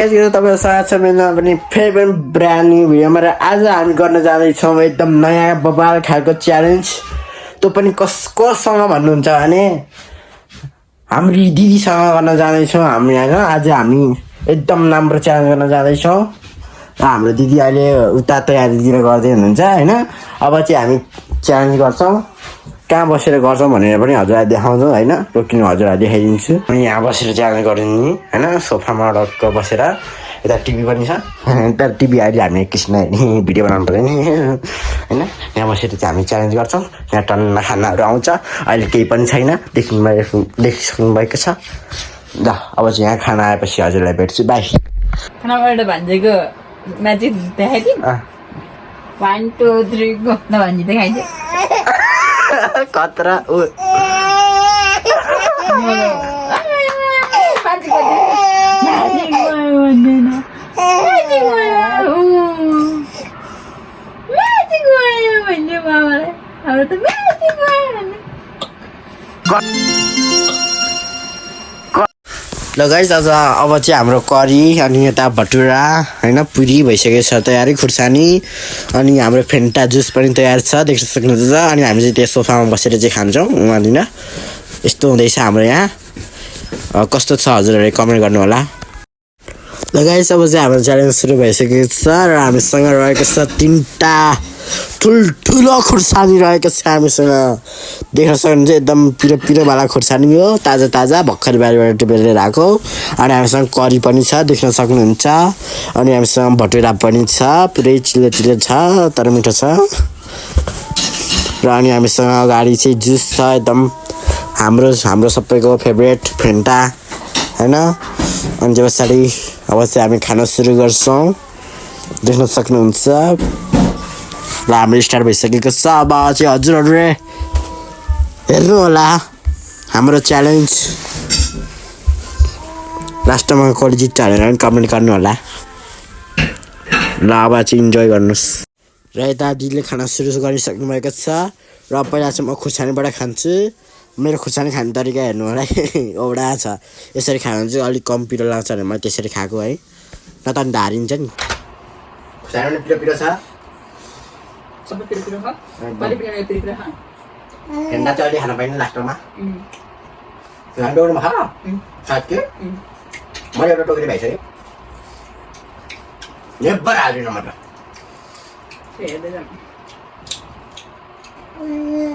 तपाईँ साथ छ मेरो पनि फेभरेट ब्रान्ड न्यू भिडियोमा र आज हामी गर्न जाँदैछौँ एकदम नयाँ बबाल खालको च्यालेन्ज। त्यो पनि कोसँग भन्नुहुन्छ भने हाम्रो दिदीसँग गर्न जाँदैछौँ हामी होइन। आज हामी एकदम राम्रो च्यालेन्ज गर्न जाँदैछौँ र हाम्रो दिदी अहिले उता तयारीतिर गर्दै हुनुहुन्छ होइन। अब चाहिँ हामी च्यालेन्ज गर्छौँ, कहाँ बसेर गर्छौँ भनेर पनि हजुरलाई देखाउँछौँ होइन। रोकिनु हजुरलाई देखाइदिन्छु। अनि यहाँ बसेर च्यालेन्ज गर्नु नि होइन, सोफामा डक्क बसेर। यता टिभी पनि छ, यता टिभी अहिले हामी एकैछिन भिडियो बनाउनु पऱ्यो नि होइन। यहाँ बसेर चाहिँ हामी च्यालेन्ज गर्छौँ। यहाँ टन्न खानाहरू आउँछ, अहिले केही पनि छैन, देखिसक्नु भएको छ। ल अब चाहिँ यहाँ खाना आएपछि हजुरलाई भेट्छु, बाई। खानाबाट भान्जेको म्याजिक देखाइदिउँ। 1 2 3 गो न भान्जी देखाइदिउँ। कत्रा ल गाइस, आज अब चाहिँ हाम्रो करी अनि यता भटुरा होइन, पुरी भइसकेको छ तयारी, खुर्सानी अनि हाम्रो फेन्टा जुस पनि तयार छ, देख्न सक्नुहुन्छ। अनि हामी चाहिँ त्यो सोफामा बसेर चाहिँ खान्छौँ उहाँनिर। यस्तो हुँदैछ हाम्रो यहाँ। कस्तो छ हजुरहरूले कमेन्ट गर्नु होला। ल गाइस, अब चाहिँ हाम्रो च्यालेन्ज सुरु भइसकेको छ र हामीसँग रहेको छ 3टा ठुल्ठुलो खुर्सानी रहेको छ हामीसँग। देख्न सक्नुहुन्छ एकदम पिरो पिरोवाला खुर्सानी हो, ताजा ताजा भर्खर बारीबाट टिपेर आएको। अनि हामीसँग करी पनि छ, देख्न सक्नुहुन्छ। अनि हामीसँग भटुरा पनि छ, पुरै चिल्लो चिल्लो छ तर मिठो छ। र अनि हामीसँग अगाडि चाहिँ जुस छ, एकदम हाम्रो सबैको फेभरेट फेन्टा होइन। अनि त्यो पछाडि अब चाहिँ हामी खान सुरु गर्छौँ, देख्न सक्नुहुन्छ। र हाम्रो स्टार्ट भइसकेको छ। अब चाहिँ हजुरहरूले हेर्नु होला हाम्रो च्यालेन्ज। लास्टमा कसले जित्छ भनेर पनि कमेन्ट गर्नु होला। ल अब चाहिँ इन्जोय गर्नुहोस्। र यता दिदीले खाना सुरु गरिसक्नु भएको छ। र पहिला चाहिँ म खुर्सानीबाट खान्छु। मेरो खुर्सानी खाने तरिका हेर्नु होला है, औडा छ। यसरी खानु चाहिँ अलिक कम पिरो लाग्छ भने मैले त्यसरी खाएको है, न त अनि धारिन्छ नि। खुर्सानी पनि पिरो पिरो छ, सबै पिरो पिरो खा, पानी पिरो पिरो खा। फेन्टा चाहिँ अहिले खान पाइने लास्टमा। खान डोरमा खा साथी। मैले एउटा टोकरी भइसक्यो, नेबर हाल्दिनँ म त।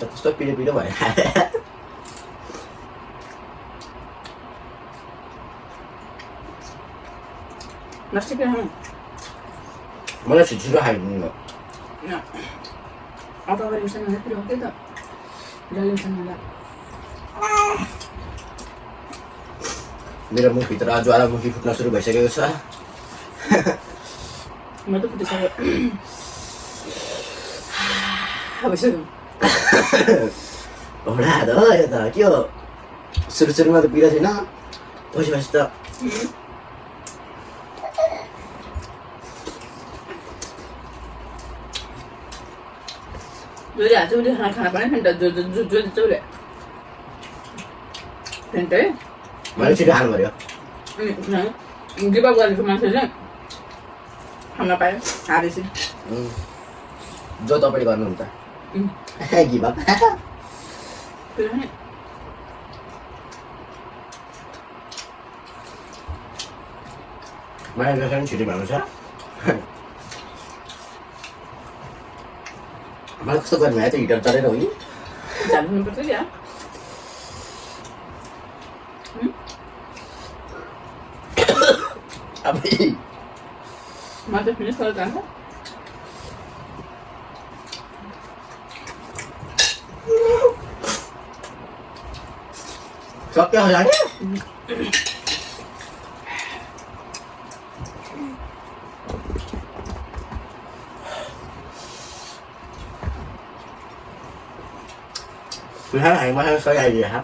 त्यस्तो पिरो पिरो भयो। मलाई छिटो खाइदिनु। मेरो मुखभित्र ज्वालामुखी फुट्न सुरु भइसकेको छ। होला त यो त के हो, सुरुमा त पिरो छैन, पछि त खाना पानी फेन्टा जो चौले फेन्टा है मैले छिटो खानु पर्यो। गिभ अप गरेको मान्छेले खान पायो, हारेपछि जो तपाईँले गर्नुहुन्छ गिभ अप। मलाई जसरी छिटो भन्नु छ। मलाई कस्तो गर्नु भयो त, हिटर चलेर हो कि जानुपर्छ क्या। अब म त फिनिस गरेर जान्छ। सक्यो होला नि। Thứ hai này mà sao vậy gì hả?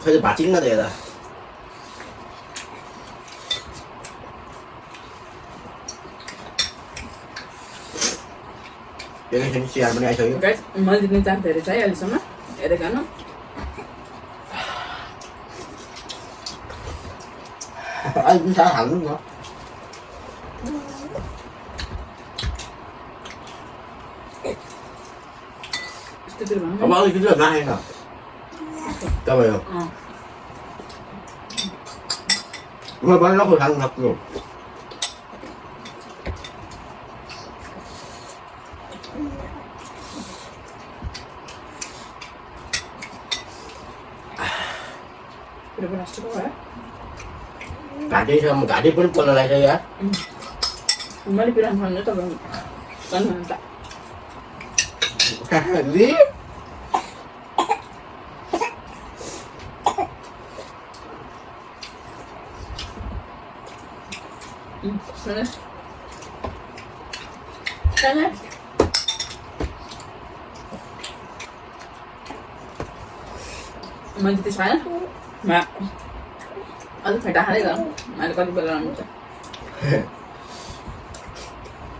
Thôi bà chín nó đẹp rồi. Guys, मैले जित्ने चान्स धेरै छ है अहिलेसम्म। हेरेर खानु अहिले मिठा हाल्नु न यस्तोतिर भन्नु अब अलिकति राखेन तपाईँ हो म बल्लको खानु सक्छु घाँटी छ घाँटी पनि पोल्न लाग्छ यार मैले पिरान भन्नु तपाईँ भन्नुहुन्छ मैले त्यस खाएन अझ फेटा खाँदै गरौँ अहिले कति बेला हुन्छ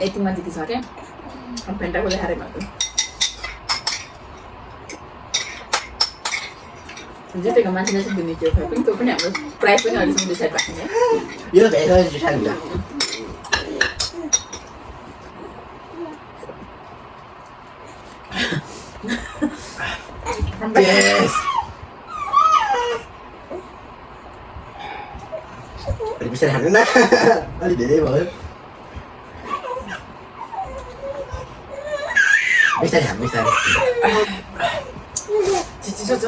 यतिमा त्यति छ क्या फेन्टाको ल्याएर भएको जितेको मान्छेले चाहिँ दिने त्यो खायो पनि त्यो पनि हाम्रो प्राइस पनि अहिलेसम्म डिसाइड भएको छैन यो भेज डिसाइड हुन्छ बिस्तारै खानु न अलि धेरै भयो बिस्तारै खानु बिस्तारै चिसो छ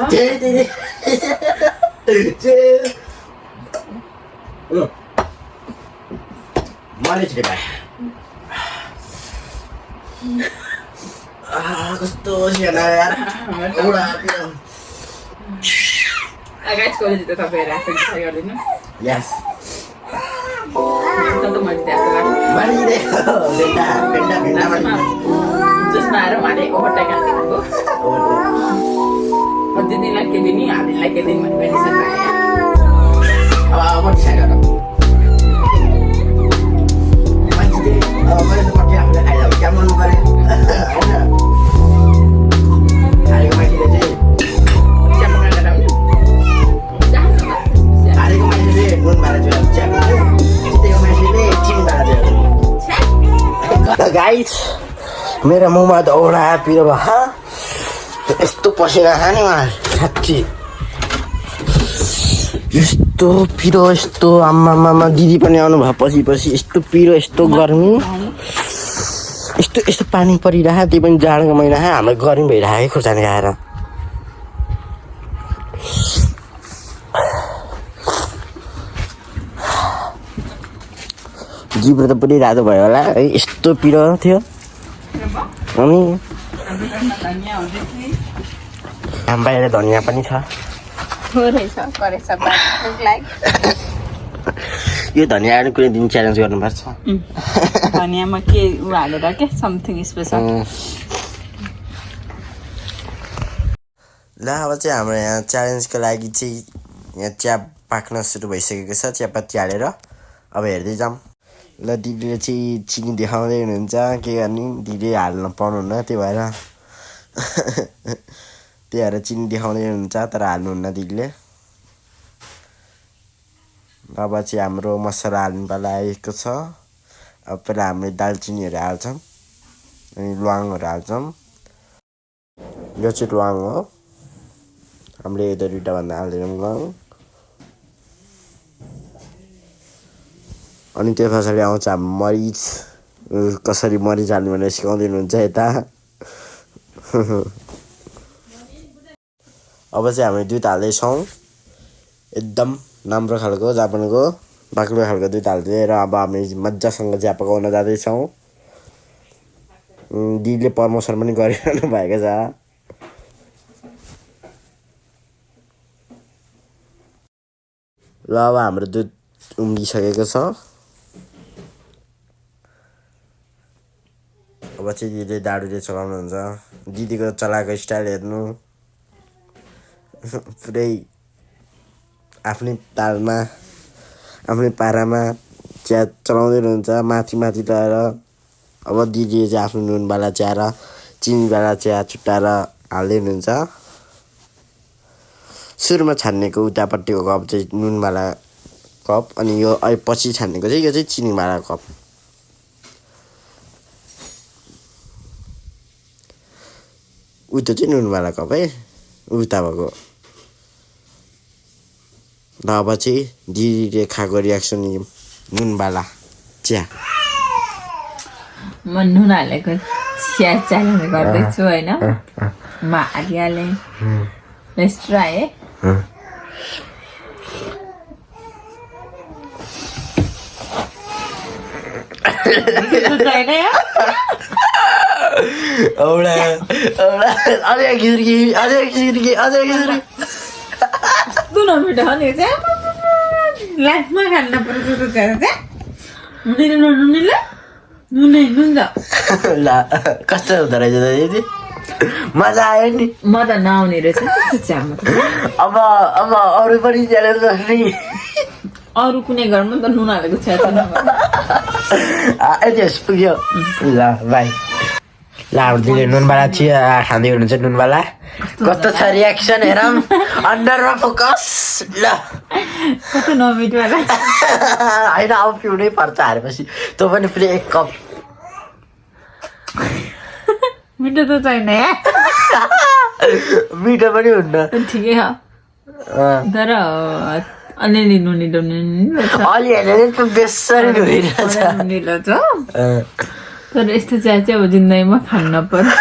मैले छिटो पाएँ कस्तो सियाना यार औडा पिरो गाइस कोले जित्यो तपाईँहरू आफ्नो डिसाइड गरिदिनु यस त मैले त्यस्तो लाग्यो मारिरहेको भेन्टा भेन्टा भेन्टा जसमा आएर उहाँले ओभरटाइम हालिदिएको दिदीलाई के दिने हामीलाई के दिने भनेर डिसाइड भयो अब डिसाइड गर मान्छेले मैले त पट्टि आफूले खाइहाल्छ क्या मन पऱ्यो होइन हारेको मान्छेले चाहिँ चिया पकाएर हारेको मान्छेले नुन भाडा चाहिँ चिया खायो जितेको मान्छेले चिनी भाडा चाहिँ गाइस मेरो मुखमा दौडा पिरो भयो यस्तो पसिना खाने उहाँ साँच्ची यस्तो पिरो यस्तो आम्मामा दिदी पनि आउनु भयो पछि पछि यस्तो पिरो यस्तो गर्मी यस्तो यस्तो पानी परिरहेको त्यो पनि जाडोको महिना हाम्रो गर्मी भइरहेको है खुर्सानी खाएर जिब्रो त पुरै रातो भयो होला है यस्तो पिरो थियो अनि बाहिर धनियाँ पनि छ यो धनियाँ कुनै दिन च्यालेन्ज गर्नुपर्छ धनियाँमा के उ हालेर के समथिङ स्पेसल ल अब चाहिँ हाम्रो यहाँ च्यालेन्जको लागि चाहिँ यहाँ चिया पाक्न सुरु भइसकेको छ चियापत्ती हालेर अब हेर्दै जाऊँ ल दिदीले चाहिँ चिनी देखाउँदै हुनुहुन्छ के गर्ने दिदीले हाल्न पाउनुहुन्न त्यही भएर चिनी देखाउँदै हुनुहुन्छ तर हाल्नुहुन्न दिदीले अब चाहिँ हाम्रो मसला हाल्नु पाला आएको छ अब पहिला हामीले दालचिनीहरू हाल्छौँ अनि ल्वाङहरू हाल्छौँ यो चाहिँ ल्वाङ हो हामीले यो दुईवटाभन्दा हाल्दैनौँ ल्वाङ अनि त्यो पछाडि आउँछ हाम्रो मरिच कसरी मरिच हाल्नु भनेर सिकाउँदै हुनुहुन्छ यता अब चाहिँ हामी दुध हाल्दैछौँ एकदम राम्रो खालको जापानको बाक्लो खालको दुध हाल्दै र अब हामी मजासँग चिया पकाउन जाँदैछौँ दिदीले प्रमोसन पनि गरिरहनु भएको छ ल अब हाम्रो दुध उम्लिसकेको छ अब चाहिँ दिदीले दाडुले चलाउनुहुन्छ दिदीको चलाएको स्टाइल हेर्नु पुरै आफ्नै तालमा आफ्नै पारामा चिया चलाउँदै हुनुहुन्छ माथि माथि लगाएर अब दिदीले चाहिँ आफ्नो नुनवाला चिया र चिनीवाला चिया छुट्टाएर हाल्दै हुनुहुन्छ सुरुमा छान्नेको उतापट्टिको कप चाहिँ नुनवाला कप अनि यो पछि छान्नेको चाहिँ यो चाहिँ चिनीवाला कप उता चाहिँ नुनवाला कप है उता भएको र अब चाहिँ दिदीले खाएको रियाक्सन नुनवाला चिया म नुन हालेको चिया च्यालेन्ज गर्दैछु होइन म हालिहालेँ लेट्स ट्राई है लाइफमा खान पर्छ नुन ल कस्तो हुँदो रहेछ दिदी मजा आयो नि म त नआउने रहेछ त्यस्तो चियामा त अब अरू पनि च्यालेन्ज गर्ने अरू कुनै घरमा त नुन हालेको चिया चाहिँ यति पुग्यो ल बाई ल हाम्रो दिदीले नुनवाला चिया खाँदै हुनुहुन्छ नुनवाला कस्तो छ रियाक्सन हेरौँ अन्डरमा फोकस ल कस्तो नमिठो होला होइन अब पिउनै पर्छ हारेपछि तँ पनि फेरि एक कप मिठो त छैन मिठो पनि हुन्न ठिकै हो तर अलिअलि नुनिलो अलिअलि बेसरी नुनिरहेछ नुनिलो छ तर यस्तो चिया चाहिँ अब जिन्दगीमा खानु नपर्यो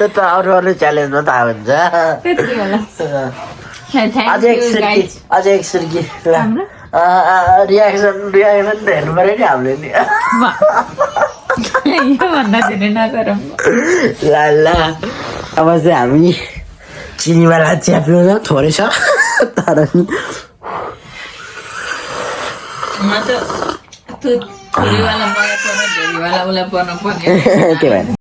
त अरू च्यालेन्जमा थाहा हुन्छ त्यति होला अझै एक सुर्की रियाक्सन हेर्नु पऱ्यो नि हामीले नि योभन्दा धेरै नगरौँ ल ल अब चाहिँ हामी चिनीवाला चिया पिउँछौँ थोरै छ तर नि म त थोरैवाला मलाई पर्ने धेरैवाला उसलाई पर्नु पर्ने त्यही भएर